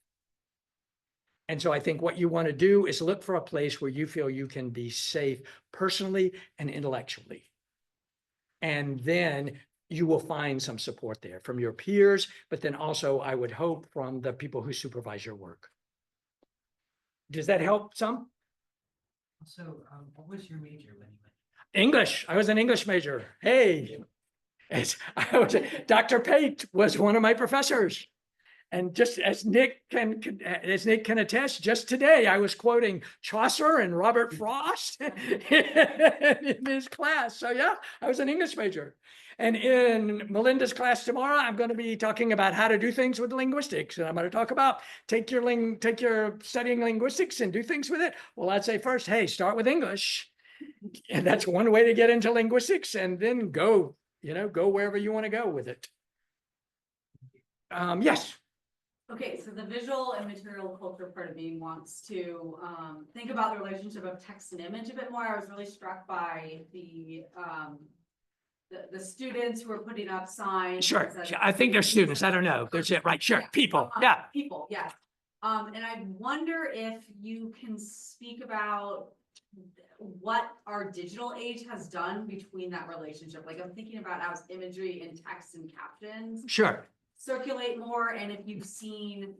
C: And so I think what you want to do is look for a place where you feel you can be safe personally and intellectually. And then you will find some support there from your peers, but then also, I would hope, from the people who supervise your work. Does that help some?
D: So, what was your major when you went?
C: English. I was an English major. Hey, Dr. Pate was one of my professors. And just as Nick can attest, just today I was quoting Chaucer and Robert Frost in his class. So yeah, I was an English major. And in Melinda's class tomorrow, I'm going to be talking about how to do things with linguistics. And I'm going to talk about take your studying linguistics and do things with it. Well, I'd say first, hey, start with English. And that's one way to get into linguistics, and then go wherever you want to go with it. Yes.
E: Okay, so the visual and material culture part of me wants to think about the relationship of text and image a bit more. I was really struck by the students who are putting up signs.
C: Sure. I think they're students. I don't know. There's it, right? Sure. People. Yeah.
E: People, yes. And I wonder if you can speak about what our digital age has done between that relationship. Like, I'm thinking about how imagery and text and captions
C: Sure.
E: circulate more, and if you've seen,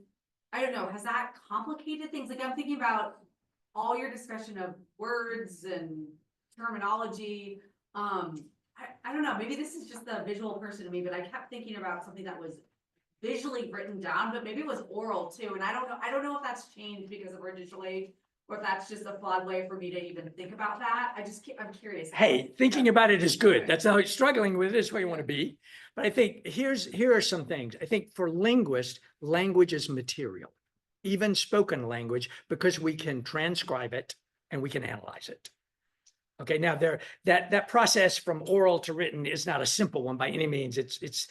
E: I don't know, has that complicated things? Like, I'm thinking about all your discussion of words and terminology. I don't know, maybe this is just the visual person to me, but I kept thinking about something that was visually written down, but maybe it was oral too. And I don't know if that's changed because of our digital age, or if that's just a flawed way for me to even think about that. I'm curious.
C: Hey, thinking about it is good. That's how struggling with it is where you want to be. But I think here are some things. I think for linguists, language is material, even spoken language, because we can transcribe it and we can analyze it. Okay, now that process from oral to written is not a simple one by any means. It's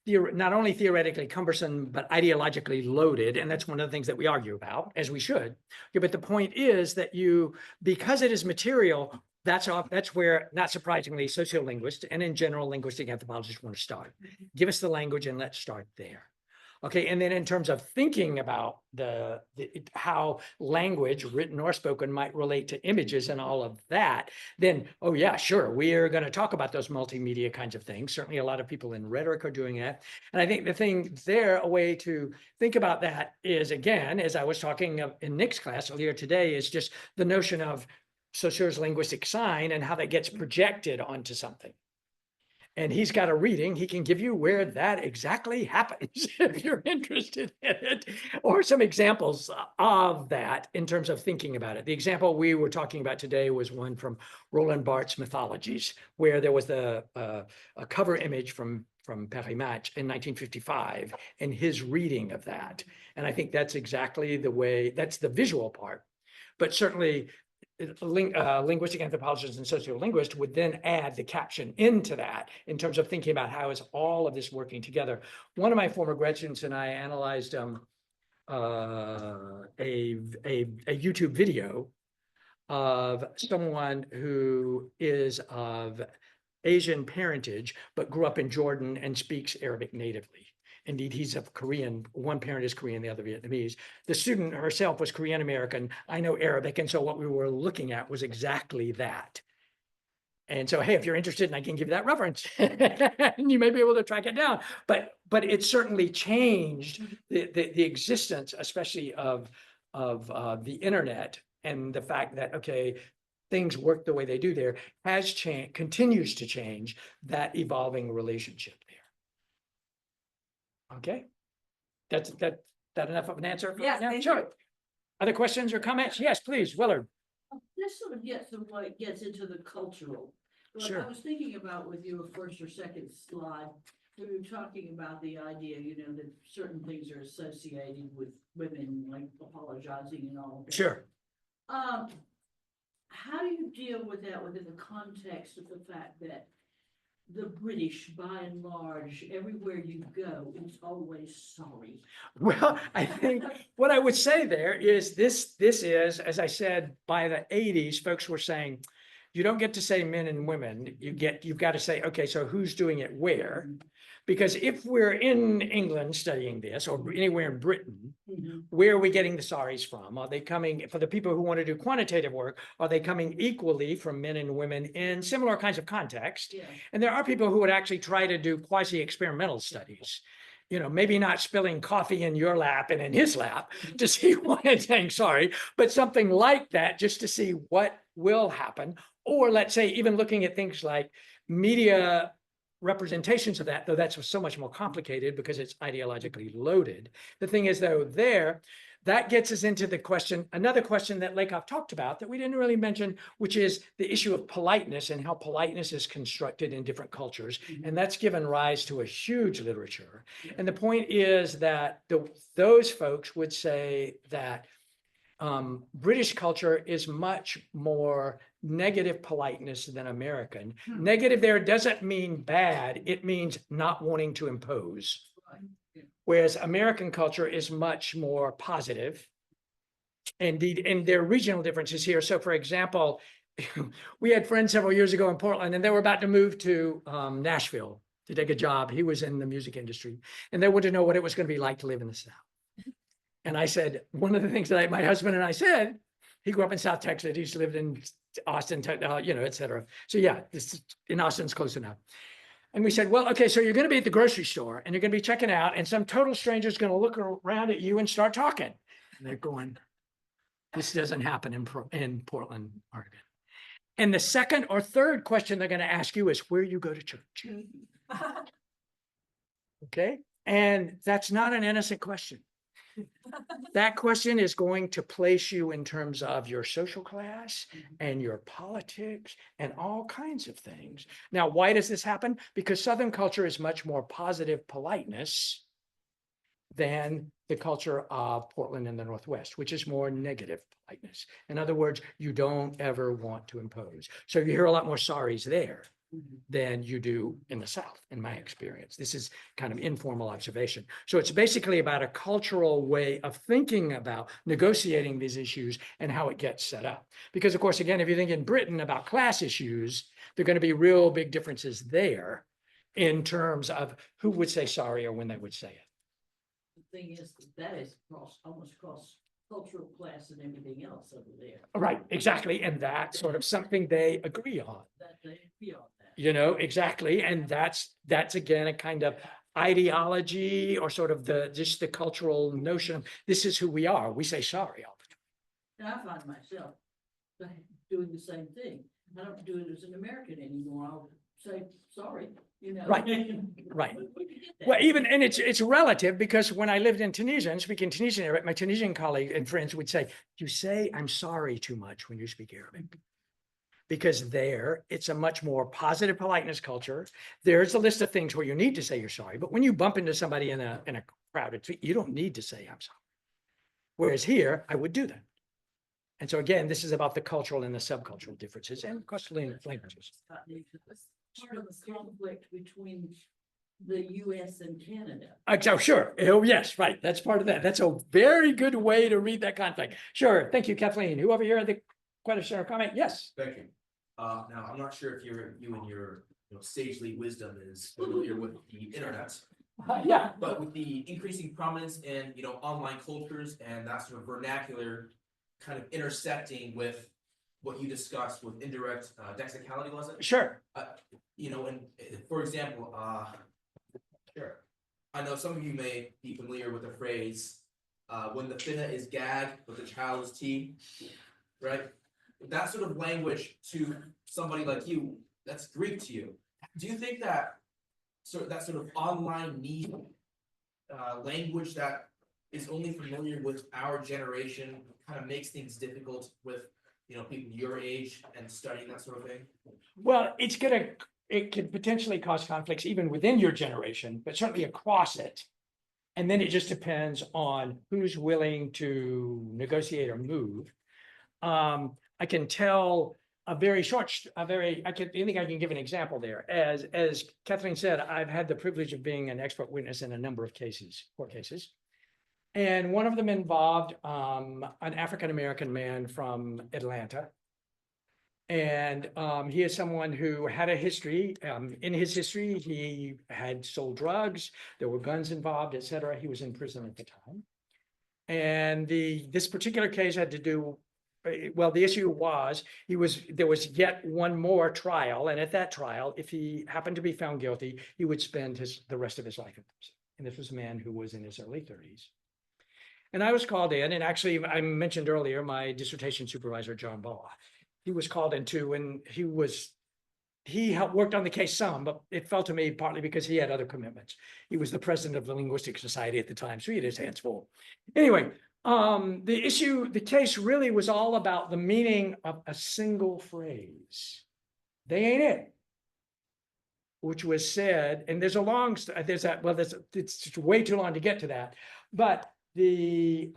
C: not only theoretically cumbersome, but ideologically loaded. And that's one of the things that we argue about, as we should. Okay, but the point is that because it is material, that's where, not surprisingly, sociolinguists and in general linguistic anthropologists want to start. Give us the language and let's start there. Okay, and then in terms of thinking about how language, written or spoken, might relate to images and all of that, then, oh yeah, sure, we are going to talk about those multimedia kinds of things. Certainly a lot of people in rhetoric are doing that. And I think the thing there, a way to think about that is, again, as I was talking in Nick's class earlier today, is just the notion of sociolinguistic sign and how that gets projected onto something. And he's got a reading, he can give you where that exactly happens if you're interested in it, or some examples of that in terms of thinking about it. The example we were talking about today was one from Roland Barthes' Mythologies, where there was a cover image from Paris Match in 1955 and his reading of that. And I think that's exactly the way, that's the visual part. But certainly linguistic anthropologists and sociolinguists would then add the caption into that in terms of thinking about how is all of this working together. One of my former grad students and I analyzed a YouTube video of someone who is of Asian parentage, but grew up in Jordan and speaks Arabic natively. Indeed, he's of Korean. One parent is Korean, the other Vietnamese. The student herself was Korean American. I know Arabic. And so what we were looking at was exactly that. And so, hey, if you're interested, and I can give you that reference, and you may be able to track it down. But it certainly changed the existence, especially of the internet, and the fact that, okay, things work the way they do there has changed, continues to change that evolving relationship there. Okay, that enough of an answer? For
E: Yes,
C: now?
E: thank
C: Sure.
E: you.
C: Other questions or comments? Yes, please, Willard.
F: This sort of gets into the cultural. But
C: Sure.
F: I was thinking about with your first or second slide, we were talking about the idea, that certain things are associated with women, like apologizing and all of that.
C: Sure.
F: How do you deal with that within the context of the fact that the British, by and large, everywhere you go, it's always sorry?
C: Well, I think what I would say there is this is, as I said, by the 80s, folks were saying, you don't get to say men and women, you've got to say, okay, so who's doing it where? Because if we're in England studying this, or anywhere in Britain, where are we getting the sorries from? Are they coming, for the people who want to do quantitative work, are they coming equally from men and women in similar kinds of context?
F: Yeah.
C: And there are people who would actually try to do quasi-experimental studies. Maybe not spilling coffee in your lap and in his lap to see what it's saying sorry, but something like that just to see what will happen. Or let's say even looking at things like media representations of that, though that's so much more complicated because it's ideologically loaded. The thing is, though, that gets us into the question, another question that Lakoff talked about that we didn't really mention, which is the issue of politeness and how politeness is constructed in different cultures. And that's given rise to a huge literature. And the point is that those folks would say that British culture is much more negative politeness than American. Negative there doesn't mean bad, it means not wanting to impose. Whereas American culture is much more positive. Indeed, and there are regional differences here. So for example, we had friends several years ago in Portland, and they were about to move to Nashville to take a job. He was in the music industry, and they wanted to know what it was going to be like to live in the South. And I said, one of the things that my husband and I said, he grew up in South Texas. He's lived in Austin, et cetera. So yeah, in Austin's close enough. And we said, well, okay, so you're going to be at the grocery store and you're going to be checking out, and some total stranger is going to look around at you and start talking. And they're going, this doesn't happen in Portland, Oregon. And the second or third question they're going to ask you is where you go to church. Okay. And that's not an innocent question. That question is going to place you in terms of your social class and your politics and all kinds of things. Now, why does this happen? Because Southern culture is much more positive politeness than the culture of Portland and the Northwest, which is more negative politeness. In other words, you don't ever want to impose. So you hear a lot more sorries there than you do in the South, in my experience. This is kind of informal observation. So it's basically about a cultural way of thinking about negotiating these issues and how it gets set up. Because of course, again, if you think in Britain about class issues, there are going to be real big differences there in terms of who would say sorry or when they would say it.
F: thing is, that is almost cross cultural class and everything else over there,
C: Right, exactly. And that's sort of something they agree on.
F: that they feel that.
C: You know, exactly. And that's again, a kind of ideology or sort of just the cultural notion of this is who we are. We say sorry all the time.
F: And I find myself doing the same thing. I don't do it as an American anymore. I'll say, sorry, you know.
C: Right, right.
F: We can get that.
C: Well, even, and it's relative because when I lived in Tunisia and speaking Tunisian Arabic, my Tunisian colleague and friends would say, you say I'm sorry too much when you speak Arabic. Because there, it's a much more positive politeness culture. There's a list of things where you need to say you're sorry, but when you bump into somebody in a crowded street, you don't need to say I'm sorry. Whereas here, I would do that. And so again, this is about the cultural and the subcultural differences and cultural languages.
F: Part of the conflict between the US and Canada.
C: Oh, sure. Oh, yes, right. That's part of that. That's a very good way to read that conflict. Sure. Thank you, Kathleen. Who over here had the question or comment? Yes.
G: Thank you. Now, I'm not sure if you and your, sagely wisdom is familiar with the internet,
C: Yeah.
G: but with the increasing prominence in, online cultures and that sort of vernacular kind of intersecting with what you discussed with indirect dexicality, was it?
C: Sure.
G: And for example, sure. I know some of you may be familiar with the phrase, when the finna is gagged, but the child is tea, right? That sort of language to somebody like you, that's Greek to you. Do you think that sort of online need language that is only familiar with our generation kind of makes things difficult with people your age and studying that sort of thing?
C: Well, it could potentially cause conflicts even within your generation, but certainly across it. And then it just depends on who's willing to negotiate or move. I can tell I think I can give an example there. As Kathleen said, I've had the privilege of being an expert witness in a number of court cases. And one of them involved an African-American man from Atlanta. And he is someone who had a history. In his history, he had sold drugs. There were guns involved, et cetera. He was in prison at the time. And this particular case had to do, well, the issue was there was yet one more trial. And at that trial, if he happened to be found guilty, he would spend the rest of his life in prison. And this was a man who was in his early 30s. And I was called in, and actually I mentioned earlier, my dissertation supervisor, John Baugh, he was called in too, and he helped worked on the case some, but it fell to me partly because he had other commitments. He was the president of the Linguistic Society at the time, so he had his hands full. Anyway, the case really was all about the meaning of a single phrase. They ain't it. Which was said, and it's way too long to get to that, but the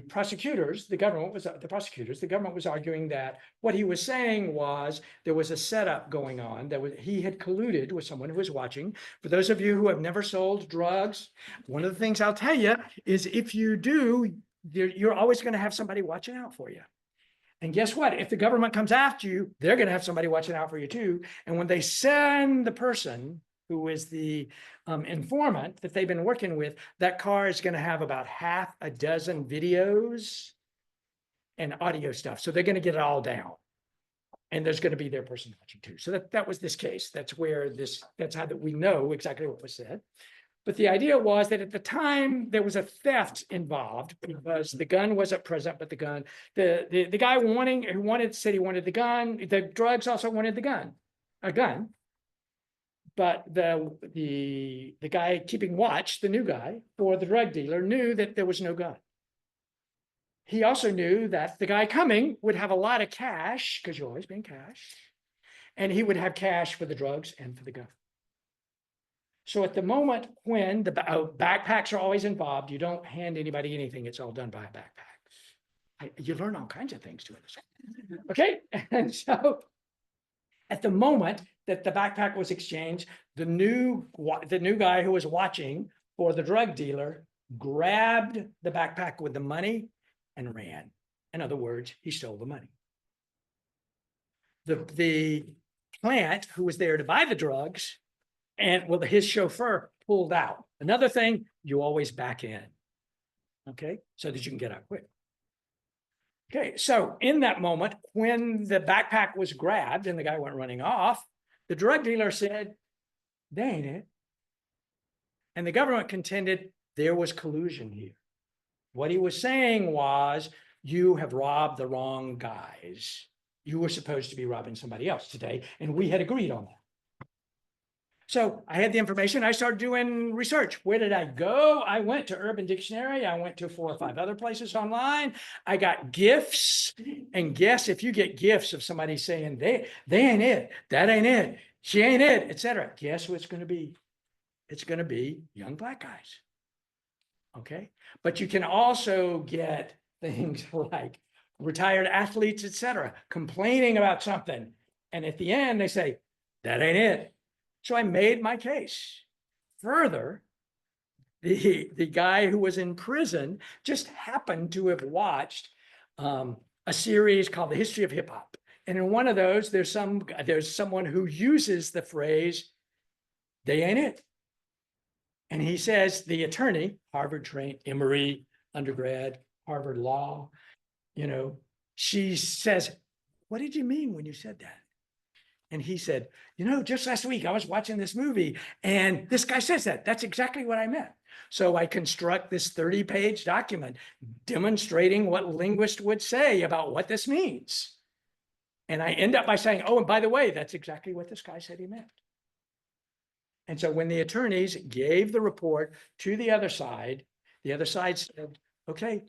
C: prosecutors, the government was arguing that what he was saying was there was a setup going on, he had colluded with someone who was watching. For those of you who have never sold drugs, one of the things I'll tell you is if you do, you're always going to have somebody watching out for you. And guess what? If the government comes after you, they're going to have somebody watching out for you too. And when they send the person who is the informant that they've been working with, that car is going to have about half a dozen videos and audio stuff. So they're going to get it all down. And there's going to be their person watching too. So that was this case. That's how that we know exactly what was said. But the idea was that at the time there was a theft involved because the gun wasn't present, but the guy said he wanted the gun. The drugs also wanted a gun. But the guy keeping watch, the new guy, for the drug dealer, knew that there was no gun. He also knew that the guy coming would have a lot of cash, because you're always paying cash, and he would have cash for the drugs and for the gun. So at the moment when the backpacks are always involved, you don't hand anybody anything. It's all done by a backpack. You learn all kinds of things doing this. Okay, and so at the moment that the backpack was exchanged, the new guy who was watching for the drug dealer grabbed the backpack with the money and ran. In other words, he stole the money. The plant who was there to buy the drugs And well, his chauffeur pulled out. Another thing, you always back in. Okay, so that you can get out quick. Okay, so in that moment, when the backpack was grabbed and the guy went running off, the drug dealer said, "They ain't it." And the government contended there was collusion here. What he was saying was, you have robbed the wrong guys. You were supposed to be robbing somebody else today, and we had agreed on that. So I had the information. I started doing research. Where did I go? I went to Urban Dictionary. I went to 4 or 5 other places online. I got gifts. And guess if you get gifts of somebody saying they ain't it, that ain't it, she ain't it, etc. Guess who it's going to be? It's going to be young Black guys. Okay. But you can also get things like retired athletes, etc., complaining about something. And at the end, they say, that ain't it. So I made my case. Further, the guy who was in prison just happened to have watched a series called The History of Hip Hop. And in one of those, there's someone who uses the phrase, they ain't it. And he says, the attorney, Harvard trained, Emory undergrad, Harvard Law, she says, what did you mean when you said that? And he said, just last week I was watching this movie and this guy says that. That's exactly what I meant. So I construct this 30-page document demonstrating what linguists would say about what this means. And I end up by saying, oh, and by the way, that's exactly what this guy said he meant. And so when the attorneys gave the report to the other side said, okay,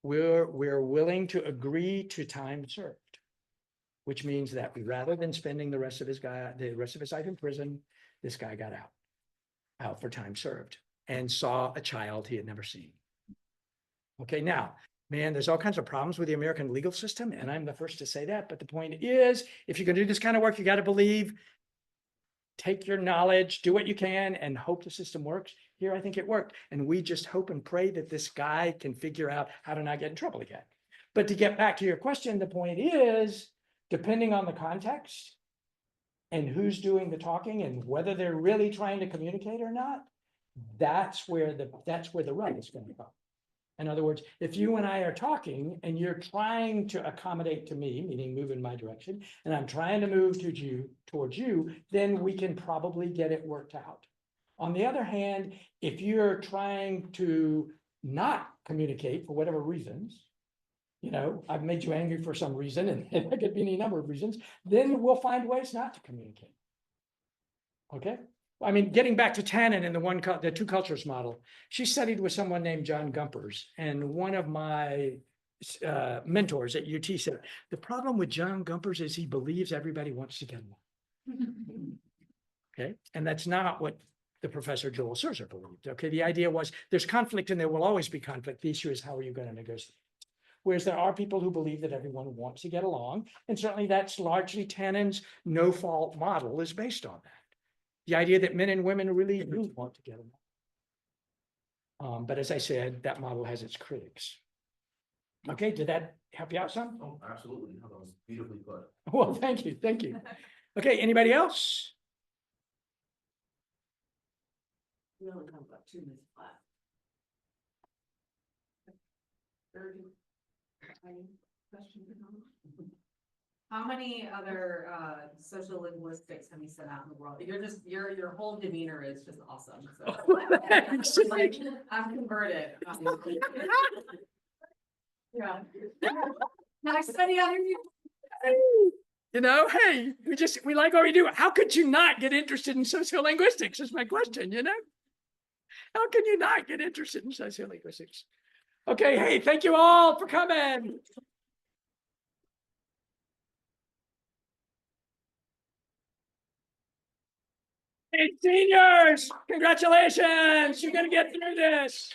C: we're willing to agree to time served. Which means that rather than spending the rest of his life in prison, this guy got out for time served and saw a child he had never seen. Okay, now, man, there's all kinds of problems with the American legal system, and I'm the first to say that. But the point is, if you're going to do this kind of work, you got to believe, take your knowledge, do what you can, and hope the system works. Here, I think it worked. And we just hope and pray that this guy can figure out how to not get in trouble again. But to get back to your question, the point is, depending on the context and who's doing the talking and whether they're really trying to communicate or not, that's where the rub is going to come. In other words, if you and I are talking and you're trying to accommodate to me, meaning move in my direction, and I'm trying to move towards you, then we can probably get it worked out. On the other hand, if you're trying to not communicate for whatever reasons, I've made you angry for some reason, and there could be any number of reasons, then we'll find ways not to communicate. Okay? I mean, getting back to Tannen and the 2 cultures model, she studied with someone named John Gumpers, and one of my mentors at UT said, the problem with John Gumpers is he believes everybody wants to get along. Okay? And that's not what the Professor Joel Serzer believed. Okay? The idea was there's conflict and there will always be conflict. The issue is how are you going to negotiate? Whereas there are people who believe that everyone wants to get along. And certainly that's largely Tannen's no-fault model is based on that. The idea that men and women really do want to get along. But as I said, that model has its critics. Okay, did that help you out some?
G: Oh, absolutely. No, that was beautifully put.
C: Well, thank you, thank you. Okay, anybody else?
F: We only have about 2 minutes left. Question?
E: How many other social linguistics have you sent out in the world? Your whole demeanor is just awesome. So like, I'm converted. Yeah. Now I study other people.
C: Hey, we like what we do. How could you not get interested in sociolinguistics is my question, How can you not get interested in sociolinguistics? Okay, hey, thank you all for coming. Hey, seniors, congratulations. You're going to get through this.